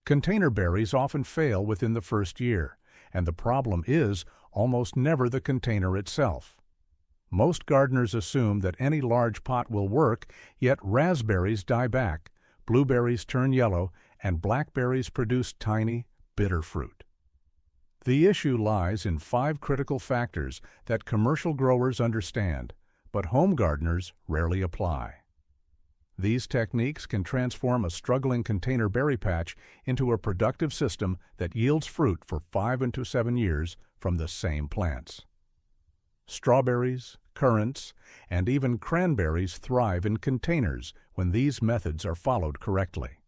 Container berries often fail within the first year, and the problem is almost never the container itself. Most gardeners assume that any large pot will work, yet raspberries die back, blueberries turn yellow, and blackberries produce tiny, bitter fruit. The issue lies in 5 critical factors that commercial growers understand, but home gardeners rarely apply. These techniques can transform a struggling container berry patch into a productive system that yields fruit for 5 to 7 years from the same plants. Strawberries, currants, and even cranberries thrive in containers when these methods are followed correctly.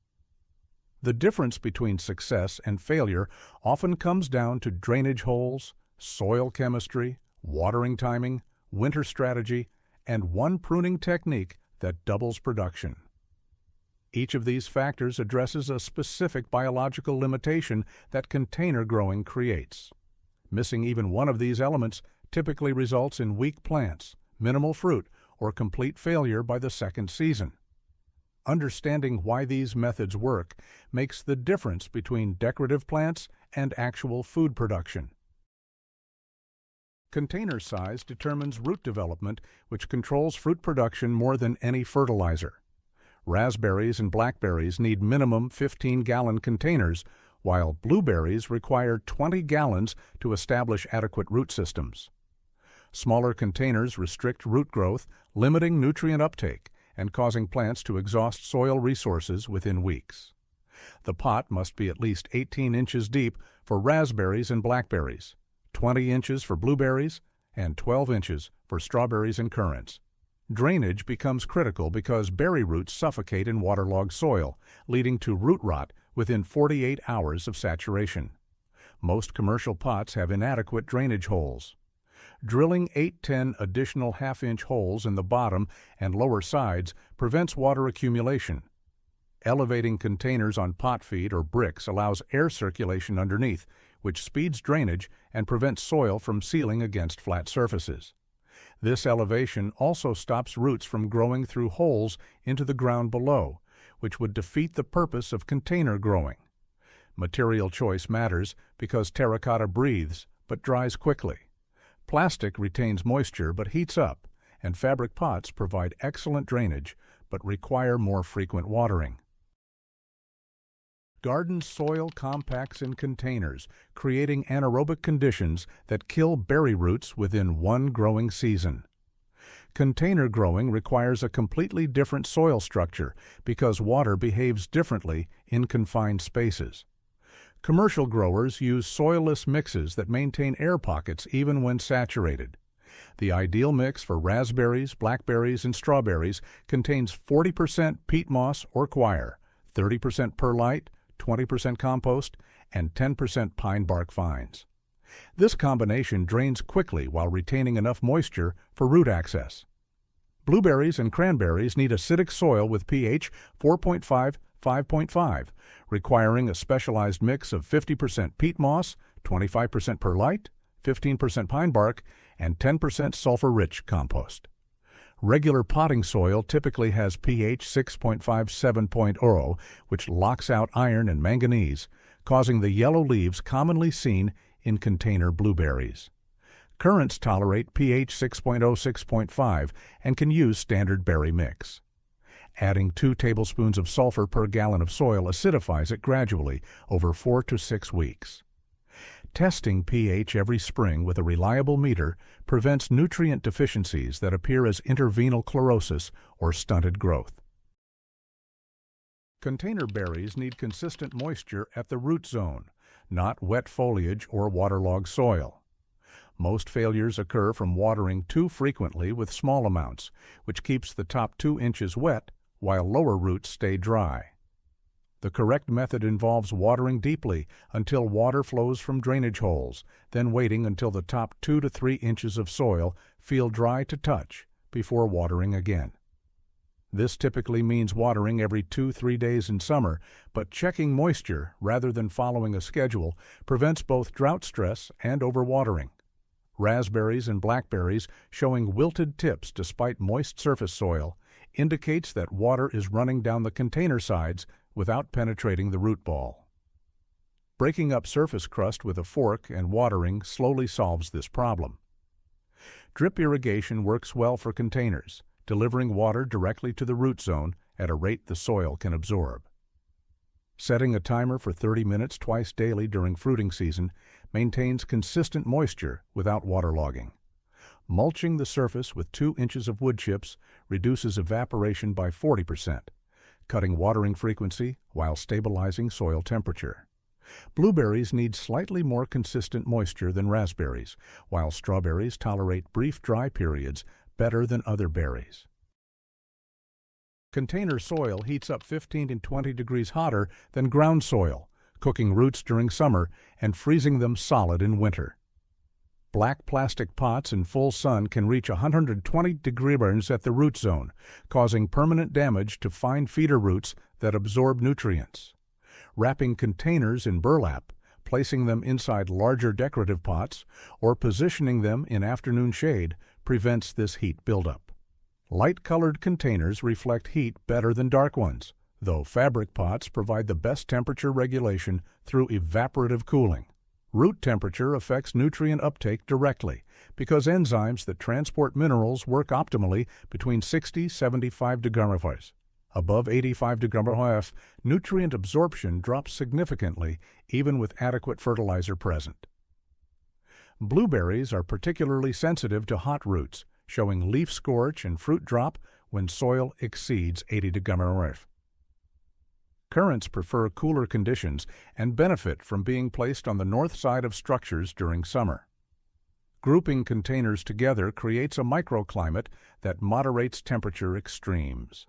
The difference between success and failure often comes down to drainage holes, soil chemistry, watering timing, winter strategy, and one pruning technique that doubles production. Each of these factors addresses a specific biological limitation that container growing creates. Missing even one of these elements typically results in weak plants, minimal fruit, or complete failure by the second season. Understanding why these methods work makes the difference between decorative plants and actual food production. Container size determines root development, which controls fruit production more than any fertilizer. Raspberries and blackberries need minimum 15-gallon containers, while blueberries require 20 gallons to establish adequate root systems. Smaller containers restrict root growth, limiting nutrient uptake and causing plants to exhaust soil resources within weeks. The pot must be at least 18 inches deep for raspberries and blackberries, 20 inches for blueberries, and 12 inches for strawberries and currants. Drainage becomes critical because berry roots suffocate in waterlogged soil, leading to root rot within 48 hours of saturation. Most commercial pots have inadequate drainage holes. Drilling 8-10 additional half-inch holes in the bottom and lower sides prevents water accumulation. Elevating containers on pot feed or bricks allows air circulation underneath, which speeds drainage and prevents soil from sealing against flat surfaces. This elevation also stops roots from growing through holes into the ground below, which would defeat the purpose of container growing. Material choice matters because terracotta breathes but dries quickly. Plastic retains moisture but heats up, and fabric pots provide excellent drainage but require more frequent watering. Garden soil compacts in containers, creating anaerobic conditions that kill berry roots within one growing season. Container growing requires a completely different soil structure because water behaves differently in confined spaces. Commercial growers use soilless mixes that maintain air pockets even when saturated. The ideal mix for raspberries, blackberries, and strawberries contains 40% peat moss or coir, 30% perlite, 20% compost, and 10% pine bark fines. This combination drains quickly while retaining enough moisture for root access. Blueberries and cranberries need acidic soil with pH 4.5-5.5, requiring a specialized mix of 50% peat moss, 25% perlite, 15% pine bark, and 10% sulfur-rich compost. Regular potting soil typically has pH 6.5-7.0, which locks out iron and manganese, causing the yellow leaves commonly seen in container blueberries. Currants tolerate pH 6.0-6.5 and can use standard berry mix. Adding 2 tablespoons of sulfur per gallon of soil acidifies it gradually over 4 to 6 weeks. Testing pH every spring with a reliable meter prevents nutrient deficiencies that appear as intervenal chlorosis or stunted growth. Container berries need consistent moisture at the root zone, not wet foliage or waterlogged soil. Most failures occur from watering too frequently with small amounts, which keeps the top 2 inches wet while lower roots stay dry. The correct method involves watering deeply until water flows from drainage holes, then waiting until the top 2 to 3 inches of soil feel dry to touch before watering again. This typically means watering every 2-3 days in summer, but checking moisture rather than following a schedule prevents both drought stress and overwatering. Raspberries and blackberries showing wilted tips despite moist surface soil indicates that water is running down the container sides without penetrating the root ball. Breaking up surface crust with a fork and watering slowly solves this problem. Drip irrigation works well for containers, delivering water directly to the root zone at a rate the soil can absorb. Setting a timer for 30 minutes twice daily during fruiting season maintains consistent moisture without waterlogging. Mulching the surface with 2 inches of wood chips reduces evaporation by 40%, cutting watering frequency while stabilizing soil temperature. Blueberries need slightly more consistent moisture than raspberries, while strawberries tolerate brief dry periods better than other berries. Container soil heats up 15 to 20 degrees hotter than ground soil, cooking roots during summer and freezing them solid in winter. Black plastic pots in full sun can reach 120 degree burns at the root zone, causing permanent damage to fine feeder roots that absorb nutrients. Wrapping containers in burlap, placing them inside larger decorative pots, or positioning them in afternoon shade prevents this heat buildup. Light-colored containers reflect heat better than dark ones, though fabric pots provide the best temperature regulation through evaporative cooling. Root temperature affects nutrient uptake directly because enzymes that transport minerals work optimally between 60–75 degrees. Above 85 degrees, nutrient absorption drops significantly even with adequate fertilizer present. Blueberries are particularly sensitive to hot roots, showing leaf scorch and fruit drop when soil exceeds 80 degrees. Currants prefer cooler conditions and benefit from being placed on the north side of structures during summer. Grouping containers together creates a microclimate that moderates temperature extremes.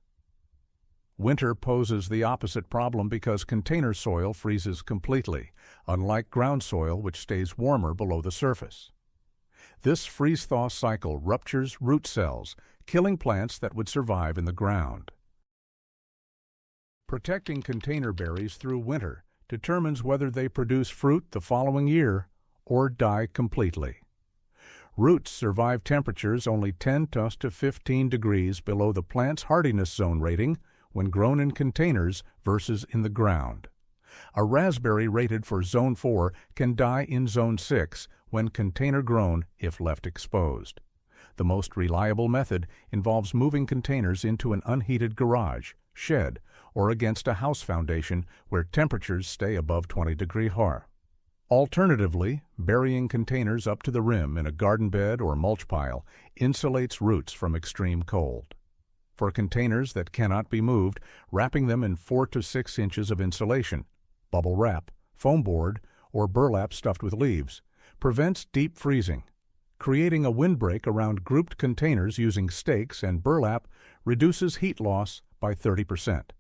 Winter poses the opposite problem because container soil freezes completely, unlike ground soil which stays warmer below the surface. This freeze-thaw cycle ruptures root cells, killing plants that would survive in the ground. Protecting container berries through winter determines whether they produce fruit the following year or die completely. Roots survive temperatures only 10 to 15 degrees below the plant's hardiness zone rating when grown in containers versus in the ground. A raspberry rated for Zone 4 can die in Zone 6 when container grown if left exposed. The most reliable method involves moving containers into an unheated garage, shed, or against a house foundation where temperatures stay above 20 degrees Celsius. Alternatively, burying containers up to the rim in a garden bed or mulch pile insulates roots from extreme cold. For containers that cannot be moved, wrapping them in 4 to 6 inches of insulation, bubble wrap, foam board, or burlap stuffed with leaves, prevents deep freezing. Creating a windbreak around grouped containers using stakes and burlap reduces heat loss by 30%.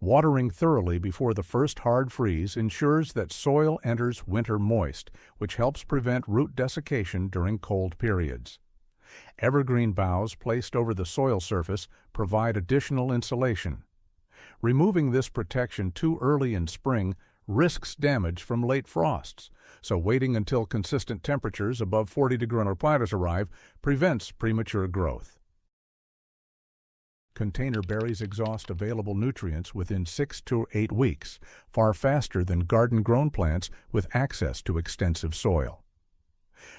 Watering thoroughly before the first hard freeze ensures that soil enters winter moist, which helps prevent root desiccation during cold periods. Evergreen boughs placed over the soil surface provide additional insulation. Removing this protection too early in spring risks damage from late frosts, so waiting until consistent temperatures above 40 degrees Celsius arrive prevents premature growth. Container berries exhaust available nutrients within 6 to 8 weeks, far faster than garden-grown plants with access to extensive soil.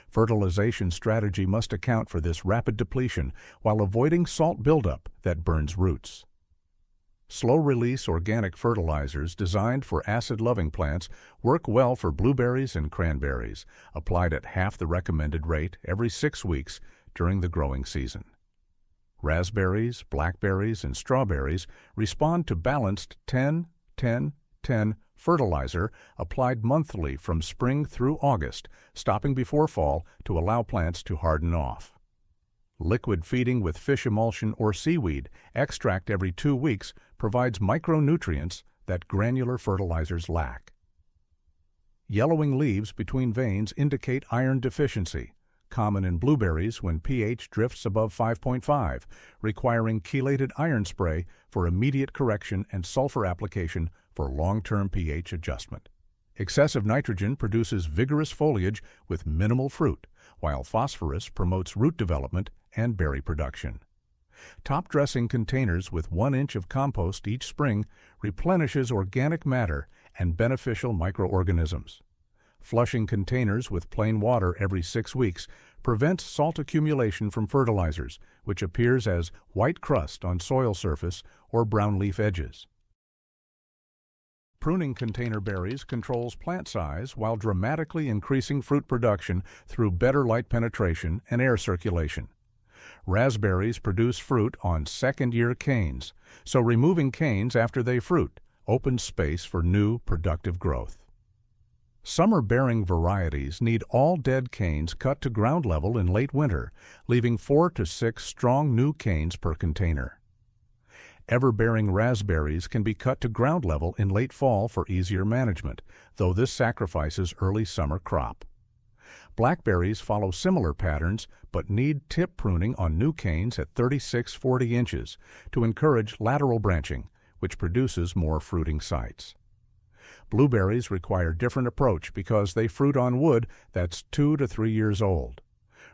Fertilization strategy must account for this rapid depletion while avoiding salt buildup that burns roots. Slow-release organic fertilizers designed for acid-loving plants work well for blueberries and cranberries, applied at half the recommended rate every 6 weeks during the growing season. Raspberries, blackberries, and strawberries respond to balanced 10-10-10 fertilizer applied monthly from spring through August, stopping before fall to allow plants to harden off. Liquid feeding with fish emulsion or seaweed extract every 2 weeks provides micronutrients that granular fertilizers lack. Yellowing leaves between veins indicate iron deficiency, common in blueberries when pH drifts above 5.5, requiring chelated iron spray for immediate correction and sulfur application for long-term pH adjustment. Excessive nitrogen produces vigorous foliage with minimal fruit, while phosphorus promotes root development and berry production. Top-dressing containers with 1 inch of compost each spring replenishes organic matter and beneficial microorganisms. Flushing containers with plain water every 6 weeks prevents salt accumulation from fertilizers, which appears as white crust on soil surface or brownleaf edges. Pruning container berries controls plant size while dramatically increasing fruit production through better light penetration and air circulation. Raspberries produce fruit on second-year canes, so removing canes after they fruit opens space for new, productive growth. Summer-bearing varieties need all dead canes cut to ground level in late winter, leaving 4 to 6 strong new canes per container. Ever-bearing raspberries can be cut to ground level in late fall for easier management, though this sacrifices early summer crop. Blackberries follow similar patterns but need tip pruning on new canes at 36-40 inches to encourage lateral branching, which produces more fruiting sites. Blueberries require a different approach because they fruit on wood that's 2 to 3 years old.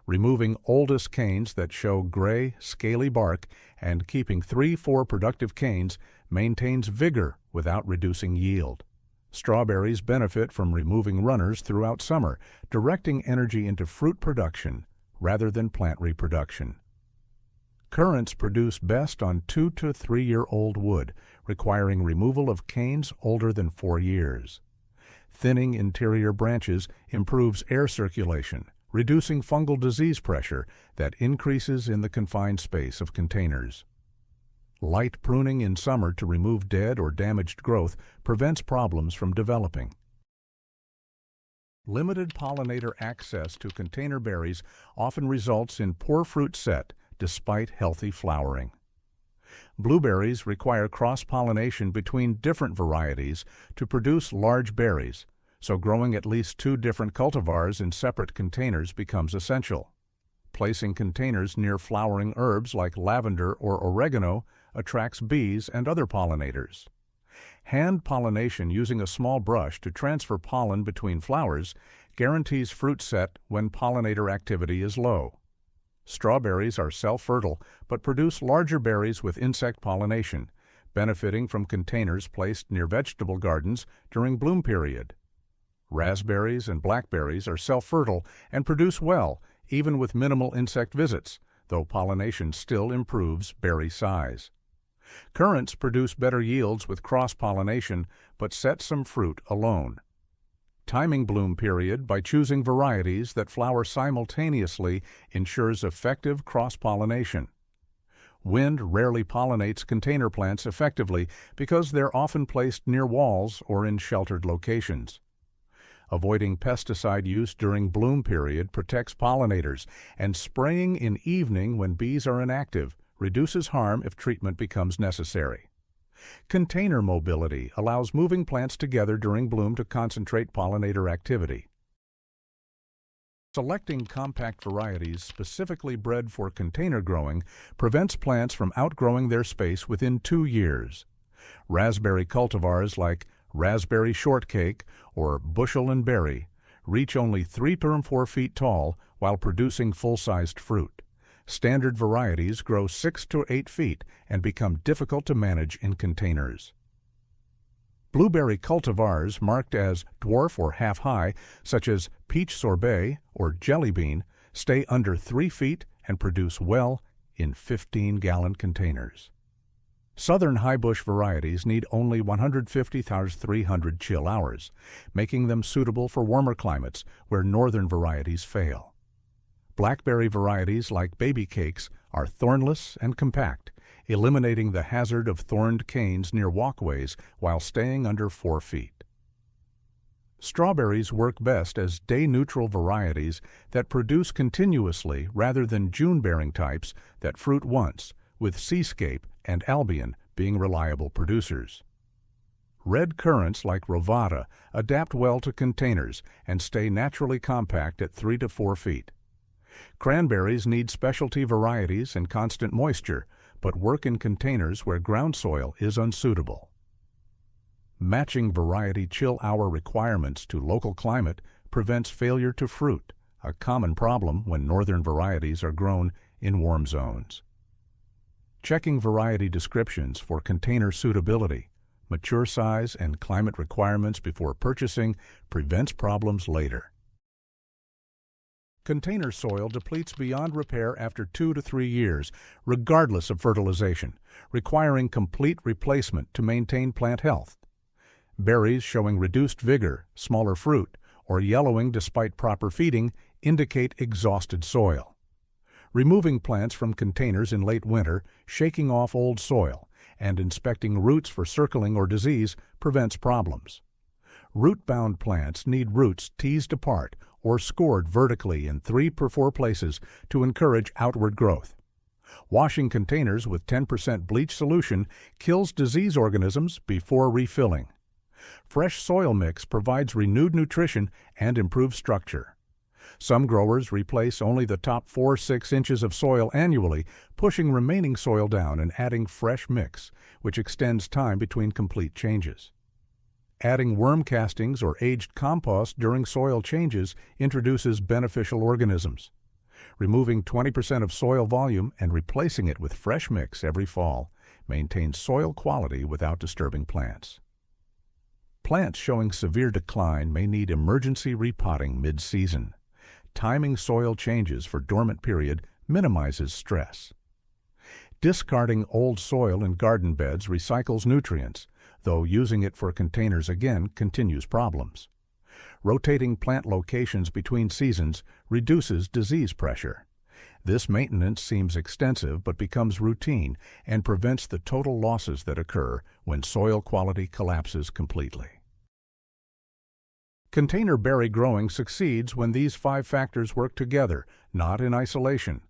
Removing oldest canes that show gray, scaly bark and keeping 3-4 productive canes maintains vigor without reducing yield. Strawberries benefit from removing runners throughout summer, directing energy into fruit production rather than plant reproduction. Currants produce best on 2 to 3-year-old wood, requiring removal of canes older than 4 years. Thinning interior branches improves air circulation, reducing fungal disease pressure that increases in the confined space of containers. Light pruning in summer to remove dead or damaged growth prevents problems from developing. Limited pollinator access to container berries often results in poor fruit set despite healthy flowering. Blueberries require cross-pollination between different varieties to produce large berries, so growing at least 2 different cultivars in separate containers becomes essential. Placing containers near flowering herbs like lavender or oregano attracts bees and other pollinators. Hand pollination using a small brush to transfer pollen between flowers guarantees fruit set when pollinator activity is low. Strawberries are self-fertile but produce larger berries with insect pollination, benefiting from containers placed near vegetable gardens during bloom period. Raspberries and blackberries are self-fertile and produce well, even with minimal insect visits, though pollination still improves berry size. Currants produce better yields with cross-pollination, but set some fruit alone. Timing bloom period by choosing varieties that flower simultaneously ensures effective cross-pollination. Wind rarely pollinates container plants effectively because they're often placed near walls or in sheltered locations. Avoiding pesticide use during bloom period protects pollinators, and spraying in evening when bees are inactive reduces harm if treatment becomes necessary. Container mobility allows moving plants together during bloom to concentrate pollinator activity. Selecting compact varieties specifically bred for container growing prevents plants from outgrowing their space within 2 years. Raspberry cultivars like Raspberry Shortcake or Bushel and Berry reach only 3 to 4 feet tall while producing full-sized fruit. Standard varieties grow 6 to 8 feet and become difficult to manage in containers. Blueberry cultivars marked as dwarf or half-high, such as Peach Sorbet or Jelly Bean, stay under 3 feet and produce well in 15-gallon containers. Southern high-bush varieties need only 150,300 chill hours, making them suitable for warmer climates where northern varieties fail. Blackberry varieties like Baby Cakes are thornless and compact, eliminating the hazard of thorned canes near walkways while staying under 4 feet. Strawberries work best as day-neutral varieties that produce continuously rather than June-bearing types that fruit once, with Seascape and Albion being reliable producers. Red currants like Rovada adapt well to containers and stay naturally compact at 3 to 4 feet. Cranberries need specialty varieties and constant moisture, but work in containers where ground soil is unsuitable. Matching variety chill hour requirements to local climate prevents failure to fruit, a common problem when northern varieties are grown in warm zones. Checking variety descriptions for container suitability, mature size, and climate requirements before purchasing prevents problems later. Container soil depletes beyond repair after 2 to 3 years, regardless of fertilization, requiring complete replacement to maintain plant health. Berries showing reduced vigor, smaller fruit, or yellowing despite proper feeding indicate exhausted soil. Removing plants from containers in late winter, shaking off old soil, and inspecting roots for circling or disease prevents problems. Root-bound plants need roots teased apart or scored vertically in 3 per 4 places to encourage outward growth. Washing containers with 10% bleach solution kills disease organisms before refilling. Fresh soil mix provides renewed nutrition and improved structure. Some growers replace only the top 4-6 inches of soil annually, pushing remaining soil down and adding fresh mix, which extends time between complete changes. Adding worm castings or aged compost during soil changes introduces beneficial organisms. Removing 20% of soil volume and replacing it with fresh mix every fall maintains soil quality without disturbing plants. Plants showing severe decline may need emergency repotting mid-season. Timing soil changes for dormant period minimizes stress. Discarding old soil in garden beds recycles nutrients, though using it for containers again continues problems. Rotating plant locations between seasons reduces disease pressure. This maintenance seems extensive but becomes routine and prevents the total losses that occur when soil quality collapses completely. Container berry growing succeeds when these 5 factors work together, not in isolation.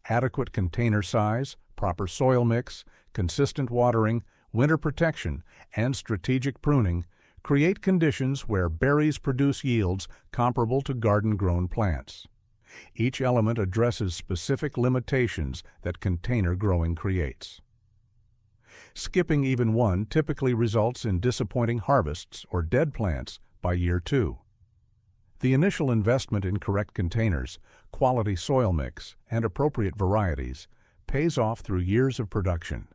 Adequate container size, proper soil mix, consistent watering, winter protection, and strategic pruning create conditions where berries produce yields comparable to garden-grown plants. Each element addresses specific limitations that container growing creates. Skipping even one typically results in disappointing harvests or dead plants by year 2. The initial investment in correct containers, quality soil mix, and appropriate varieties pays off through years of production.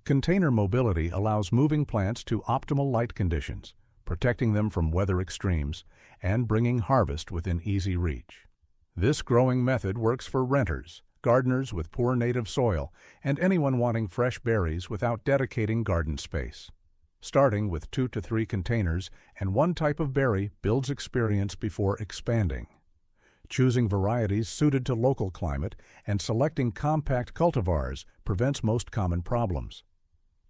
Container mobility allows moving plants to optimal light conditions, protecting them from weather extremes, and bringing harvest within easy reach. This growing method works for renters, gardeners with poor native soil, and anyone wanting fresh berries without dedicating garden space. Starting with 2 to 3 containers and one type of berry builds experience before expanding. Choosing varieties suited to local climate and selecting compact cultivars prevents most common problems.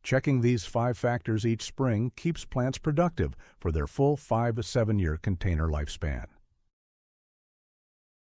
Checking these 5 factors each spring keeps plants productive for their full 5 to 7 year container lifespan.